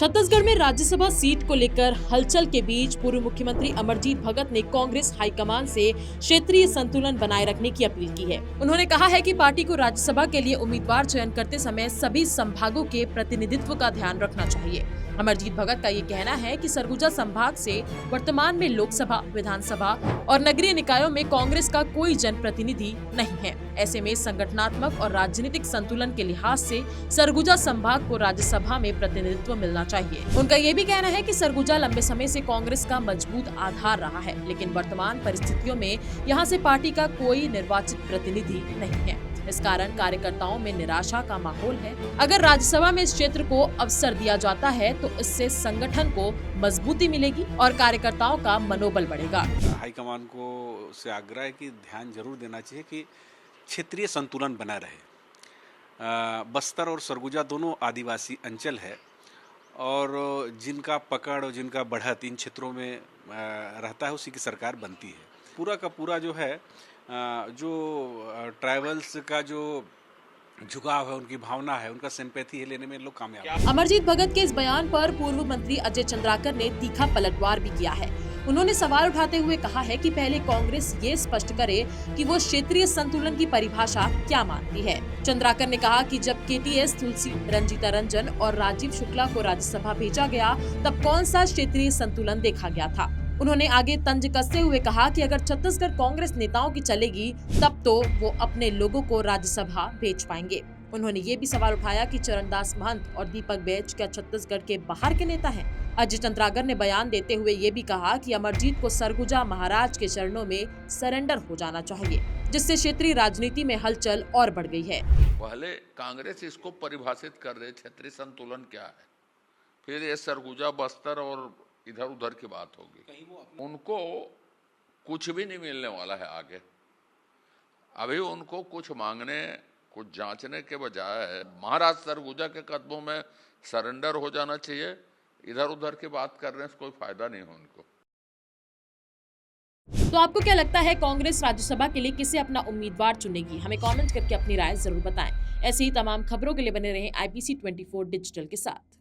छत्तीसगढ़ में राज्यसभा सीट को लेकर हलचल के बीच पूर्व मुख्यमंत्री अमरजीत भगत ने कांग्रेस हाईकमान से क्षेत्रीय संतुलन बनाए रखने की अपील की है। उन्होंने कहा है कि पार्टी को राज्यसभा के लिए उम्मीदवार चयन करते समय सभी संभागों के प्रतिनिधित्व का ध्यान रखना चाहिए। अमरजीत भगत का ये कहना है कि सरगुजा संभाग से वर्तमान में लोकसभा, विधानसभा और नगरीय निकायों में कांग्रेस का कोई जनप्रतिनिधि नहीं है। ऐसे में संगठनात्मक और राजनीतिक संतुलन के लिहाज से सरगुजा संभाग को राज्यसभा में प्रतिनिधित्व मिलना चाहिए। उनका ये भी कहना है कि सरगुजा लंबे समय से कांग्रेस का मजबूत आधार रहा है, लेकिन वर्तमान परिस्थितियों में यहाँ से पार्टी का कोई निर्वाचित प्रतिनिधि नहीं है। इस कारण कार्यकर्ताओं में निराशा का माहौल है। अगर राज्यसभा में इस क्षेत्र को अवसर दिया जाता है तो इससे संगठन को मजबूती मिलेगी और कार्यकर्ताओं का मनोबल बढ़ेगा। हाईकमान को से आग्रह है कि ध्यान जरूर देना चाहिए कि क्षेत्रीय संतुलन बना रहे। बस्तर और सरगुजा दोनों आदिवासी अंचल है और जिनका पकड़ और जिनका बढ़त इन क्षेत्रों में रहता है उसी की सरकार बनती है। पूरा का पूरा जो है जो ट्राइबल्स का जो झुकाव है, उनकी भावना है, उनका सिंपैथी लेने में लोग कामयाब हैं। अमरजीत भगत के इस बयान पर पूर्व मंत्री अजय चंद्राकर ने तीखा पलटवार भी किया है। उन्होंने सवाल उठाते हुए कहा है कि पहले कांग्रेस ये स्पष्ट करे कि वो क्षेत्रीय संतुलन की परिभाषा क्या मानती है। चंद्राकर ने कहा कि जब केटीएस तुलसी, रंजीता रंजन और राजीव शुक्ला को राज्यसभा भेजा गया तब कौन सा क्षेत्रीय संतुलन देखा गया था। उन्होंने आगे तंज कसते हुए कहा कि अगर छत्तीसगढ़ कांग्रेस नेताओं की चलेगी तब तो वो अपने लोगों को राज्यसभा भेज पाएंगे। उन्होंने ये भी सवाल उठाया कि चरणदास महंत और दीपक बैज क्या छत्तीसगढ़ के बाहर के नेता हैं। अजय चंद्राकर ने बयान देते हुए ये भी कहा कि अमरजीत को सरगुजा महाराज के चरणों में सरेंडर हो जाना चाहिए, जिससे क्षेत्रीय राजनीति में हलचल और बढ़ गई है। पहले कांग्रेस इसको परिभाषित कर रहे क्षेत्रीय संतुलन क्या है, फिर ये सरगुजा, बस्तर और इधर उधर की बात होगी। उनको कुछ भी नहीं मिलने वाला है आगे। अभी उनको कुछ मांगने, कुछ जांचने के बजाय महाराज सरगुजा के कदमों में सरेंडर हो जाना चाहिए। इधर उधर की बात करने से कोई फायदा नहीं है उनको। तो आपको क्या लगता है, कांग्रेस राज्यसभा के लिए किसे अपना उम्मीदवार चुनेगी? हमें कमेंट करके अपनी राय जरूर बताएं। ऐसी ही तमाम खबरों के लिए बने रहें IPC 24 डिजिटल के साथ।